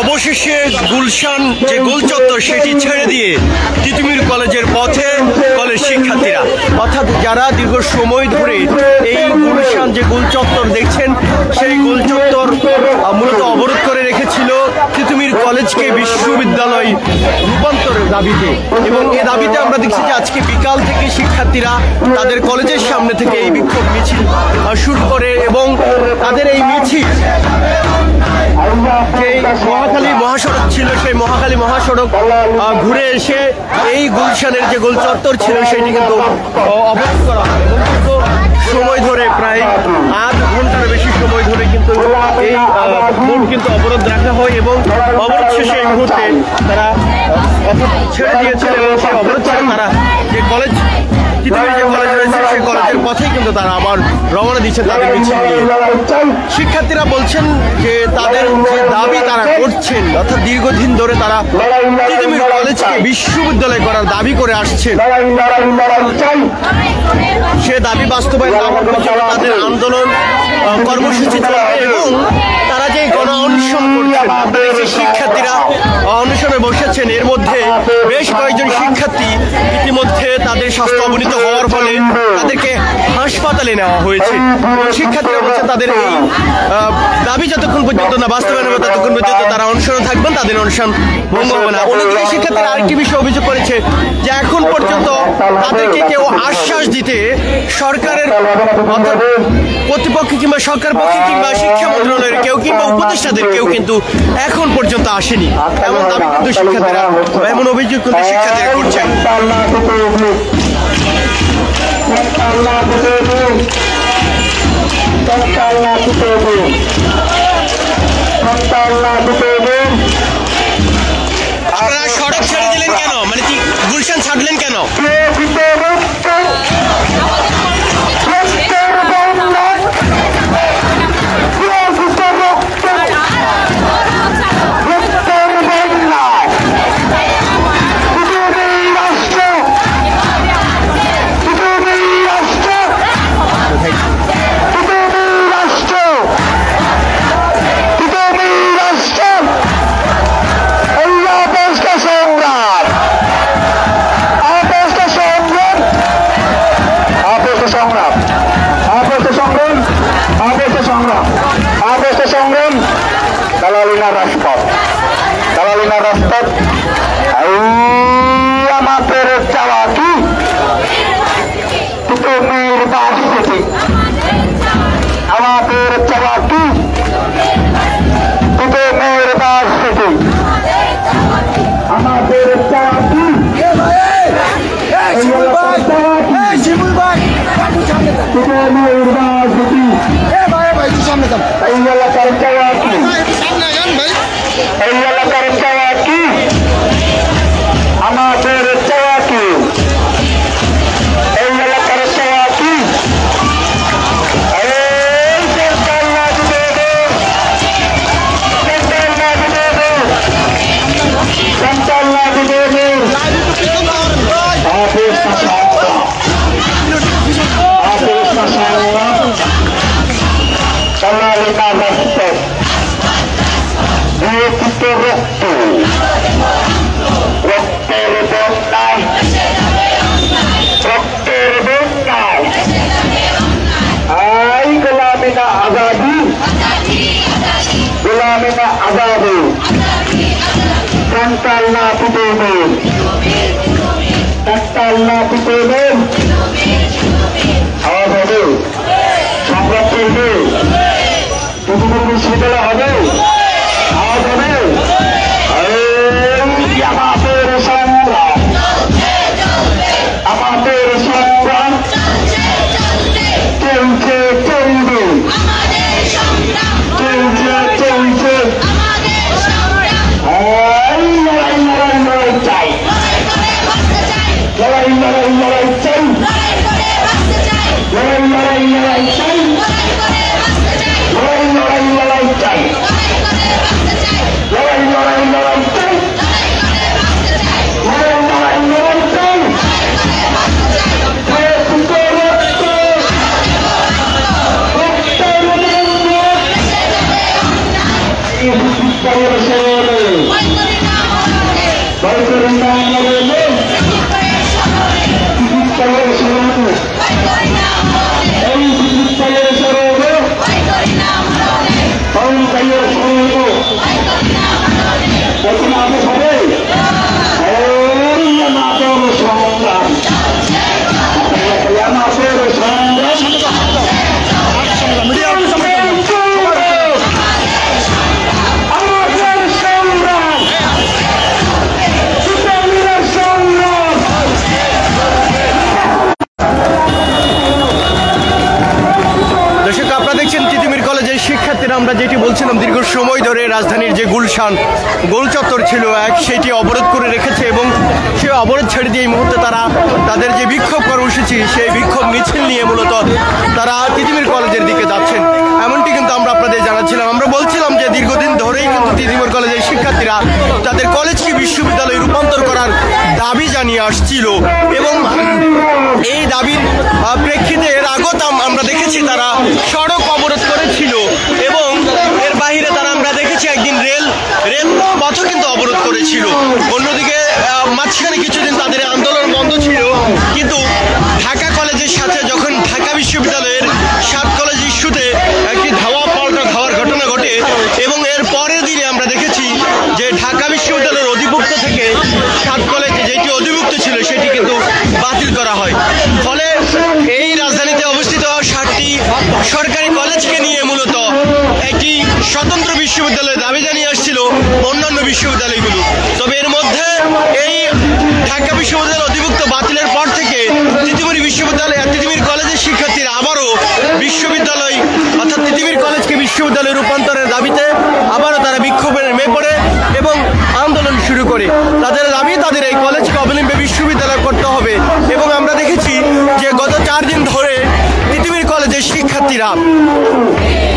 অবশেষে গুলশান যে গোলচত্বর সেটি ছেড়ে দিয়ে তিতুমির কলেজের পথে কলেজ শিক্ষার্থীরা, অর্থাৎ যারা দীর্ঘ সময় ধরে এই গুলশান যে গোলচত্বর দেখছেন সেই গোলচত্বর মূলত অবরোধ করে রেখেছিল তিতুমির কলেজকে বিশ্ববিদ্যালয় রূপান্তরের দাবিতে। এবং এই দাবিতে আমরা দেখছি যে আজকে বিকাল থেকে শিক্ষার্থীরা তাদের কলেজের সামনে থেকে এই বিক্ষোভ মিছিল শুরু করে এবং তাদের এই মিছিল যে মহাখালী মহাসড়ক ছিল সেই মহাখালী মহাসড়ক ঘুরে এসে এই গুলশানের যে গোল চত্বর ছিল সেটি কিন্তু অবরোধ করা হয়। সময় ধরে প্রায় 8 ঘন্টার বেশি সময় ধরে কিন্তু এই মোড় কিন্তু অবরোধ রাখা হয় এবং অবরোধ শেষে এই মুহূর্তে তারা ছেড়ে দিয়েছেন এবং সেই অবরোধ ছেড়ে তারা যে কলেজ তিতুমির যে কলেজ রয়েছে সেই কলেজের পথেই কিন্তু তারা আবার রওনা দিচ্ছে তাদের মিছিল নিয়ে। শিক্ষার্থীরা বলছেন যে তাদের যে দাবি তারা করছেন, অর্থাৎ দীর্ঘদিন ধরে তারা তিতুমির কলেজকে বিশ্ববিদ্যালয় করার দাবি করে আসছেন, সে দাবি বাস্তবায়ন না হওয়ার জন্য তাদের আন্দোলন কর্মসূচি চলবে এবং তারা যে গণ অনশন করছেন, শিক্ষার্থীরা অনশনে বসেছেন, এর মধ্যে বেশ কয়েকজন শিক্ষার্থী ইতিমধ্যে তাদের স্বাস্থ্য অবনীত হওয়ার ফলে তাদেরকে হাসপাতালে নেওয়া হয়েছে। শিক্ষার্থীরা বলছেন তাদের এই দাবি যতক্ষণ পর্যন্ত না বাস্তবায়ন হবে ততক্ষণ পর্যন্ত তারা অনশনে থাকবেন, তাদের অনশন ভঙ্গ হবে না। অন্যদিকে শিক্ষার্থীরা আরেকটি বিষয় অভিযোগ করেছে যে এখন পর্যন্ত তাদেরকে কেউ আশ্বাস দিতে সরকারের অর্থাৎ কর্তৃপক্ষ কিংবা সরকার পক্ষে কিংবা শিক্ষা মন্ত্রণালয়ের কেউ কিংবা উপদেষ্টাদের কেউ কিন্তু এখন পর্যন্ত আসেনি, এমন দাবি কিন্তু শিক্ষার্থীরা, এমন অভিযোগ কিন্তু শিক্ষার্থীরা করছেন। আপনারা সড়ক ছেড়ে দিলেন কেন, মানে কি গুলশান ছাড়লেন কেন? আমাদের চাওয়া কি তিতুমির ভার্সিটি, আমাদের চাওয়া কি তিতুমির ভার্সিটি, আমাদের চাওয়া কি তিতুমির ভার্সিটি, এই এলাকার চাওয়া কি, এই এলাকার চাওয়া কি, আমাদের চাওয়া কি, এই এলাকার চাওয়া কি, আজাদি সন্তান না তিতুমির, সন্তান না তিতুমির, আওয়াজ হবে, সংগ্রাম করবে, তিতুমির বিশ্ববিদ্যালয় হবে, আওয়াজ হবে, আমাদের সংগ্রাম, আমাদের সংগ্রাম চলছে চলবে, চলছে চলছে, লড়াই লড়াই লড়াই চাই, লড়াই লড়াই লড়াই চাই, লড়াই লড়াই লড়াই চাই, লড়াই লড়াই লড়াই চাই। চিকিৎসালয়ের শহরে ভয় করি না মরণে চিকিৎসালয়ের শহরে এই চিকিৎসালয়ের শহরে সরকারের শহরে দেখুন আমি সবাই আমাদের সংগ্রাম আমাদের শিক্ষার্থীরা আমরা যেটি বলছিলাম দীর্ঘ সময় ধরে রাজধানীর যে গুলশান গোল চত্বর ছিল সেটি অবরোধ করে রেখেছে এবং সেই অবরোধ ছেড়ে দিয়ে এই মুহূর্তে তারা তাদের যে বিক্ষোভ কর্মসূচি সেই বিক্ষোভ মিছিল নিয়ে মূলত তারা তিতুমির কলেজের দিকে যাচ্ছেন এমনটি কিন্তু আমরা আপনাদের জানাচ্ছিলাম। আমরা বলছিলাম যে দীর্ঘদিন ধরেই কিন্তু তিতুমির কলেজের শিক্ষার্থীরা তাদের কলেজকে বিশ্ববিদ্যালয়ে রূপান্তর করার দাবি জানিয়ে আসছিল এবং এই দাবির প্রেক্ষিতে এর আগত আমরা দেখেছি তারা সড়ক অবরোধ করেছিল এবং এর বাইরে তারা আমরা দেখেছি একদিন রেল পথও কিন্তু অবরোধ করেছিল। অন্যদিকে মাঝখানে কিছুদিন তাদের আন্দোলন বন্ধ ছিল, কিন্তু ঢাকা কলেজের সাথে যখন ঢাকা বিশ্ববিদ্যালয়ের 7 কলেজ ইস্যুতে একটি ধাওয়া পাল্টা ধাওয়ার ঘটনা ঘটে এবং এর পরের দিনে আমরা দেখেছি যে ঢাকা বিশ্ববিদ্যালয়ের অধিভুক্ত থেকে 7 কলেজ যেটি অধিভুক্ত ছিল সেটি কিন্তু বাতিল করা হয়। ফলে এই রাজধানীতে অবস্থিত 7টি সরকারি কলেজকে নিয়ে মূলত একটি স্বতন্ত্র বিশ্ববিদ্যালয়ের দাবি জানিয়ে আসছিল অন্যান্য বিশ্ববিদ্যালয়গুলো। তবে এর মধ্যে এই ঢাকা বিশ্ববিদ্যালয়ের অধিভুক্ত বাতিলের পর থেকে তিতুমির কলেজের শিক্ষার্থীরা আবারও বিশ্ববিদ্যালয় অর্থাৎ তিতুমির কলেজকে বিশ্ববিদ্যালয়ে রূপান্তরের দাবিতে আবারও তারা বিক্ষোভে নেমে পড়ে এবং আন্দোলন শুরু করে। তাদের দাবি তাদের এই কলেজকে অবিলম্বে বিশ্ববিদ্যালয় করতে হবে এবং আমরা দেখেছি যে গত 4 দিন ধরে তিতুমির কলেজের শিক্ষার্থীরা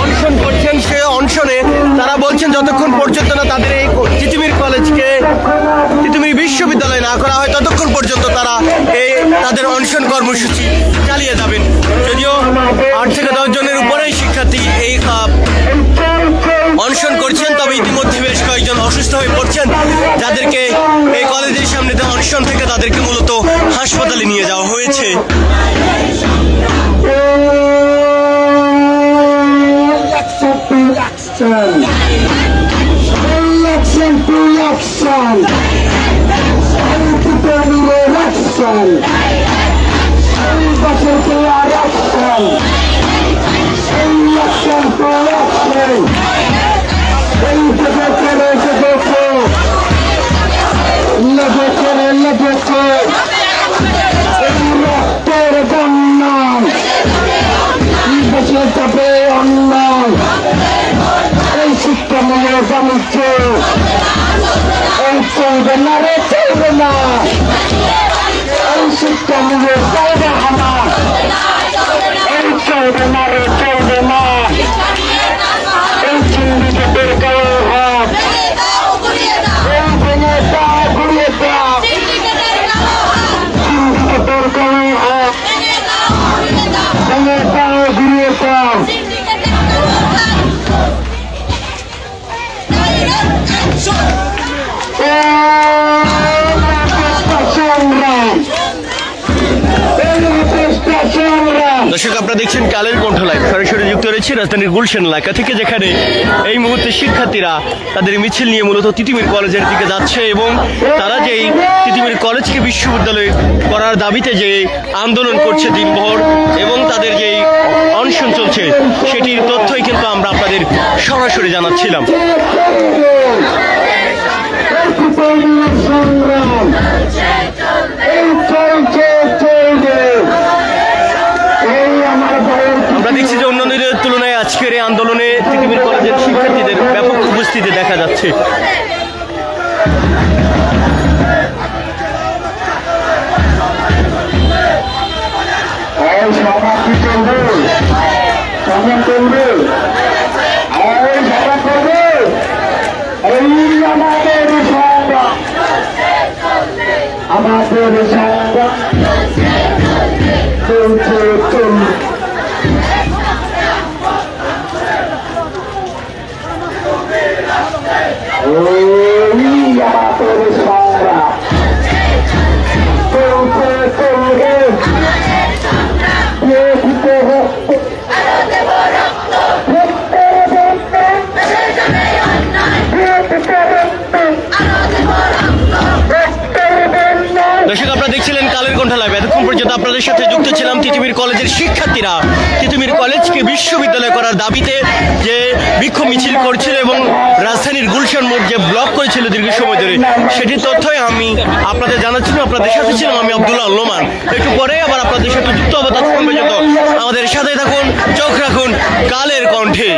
অনশন করছেন। সে অনশনে তারা বলছেন যতক্ষণ পর্যন্ত না তাদের এই তিতুমির বিশ্ববিদ্যালয় না করা হয় ততক্ষণ পর্যন্ত তারা তাদের অনশন কর্মসূচি চালিয়ে যাবেন। যদিও 8 থেকে 10 জনের উপরেই শিক্ষার্থী এই অনশন করছেন, তবে ইতিমধ্যে বেশ কয়েকজন অসুস্থ হয়ে পড়ছেন যাদেরকে এই কলেজের সামনে অনশন থেকে তাদেরকে মূলত হাসপাতালে নিয়ে যাওয়া হয়েছে। দর্শক আপনারা দেখছেন কালের কণ্ঠ লাইভ, সরাসরি যুক্ত রয়েছে রাজধানীর গুলশান এলাকা থেকে, যেখানে এই মুহূর্তে শিক্ষার্থীরা তাদের মিছিল নিয়ে মূলত তিতুমির কলেজের দিকে যাচ্ছে এবং তারা যেই তিতুমির কলেজকে বিশ্ববিদ্যালয় করার দাবিতে যে আন্দোলন করছে দিনভর এবং তাদের যেই অনশন চলছে সেটির তথ্যই কিন্তু আমরা আপনাদের সরাসরি জানাচ্ছিলাম। আমরা দেখছি যে অন্যান্য দিনের তুলনায় আজকের এই আন্দোলনে তিতুমির কলেজের শিক্ষার্থীদের ব্যাপক উপস্থিতি দেখা যাচ্ছে। আমাদের সংগ্রাম চলছে চলবে দর্শক, আপনারা দেখছিলেন কালের কণ্ঠা লাইভ। এতক্ষণ পর্যন্ত আপনাদের সাথে যুক্ত ছিলাম তিতুমির কলেজের শিক্ষার্থীরা তিতুমির কলেজকে বিশ্ববিদ্যালয় করার দাবিতে যে বিক্ষোভ মিছিল করছিল এবং রাজধানীর গুলশান মোড় যে ব্লক করেছিল দীর্ঘ সময় ধরে, সেটির তথ্যই আমি আপনাদের জানাচ্ছিলাম। আপনাদের সাথে ছিলাম আমি আব্দুল্লাহ লোমান। একটু পরে আবার আপনাদের সাথে যুক্ত হবো। ততক্ষণ পর্যন্ত আমাদের সাথে থাকুন, চোখ রাখুন কালের কণ্ঠে।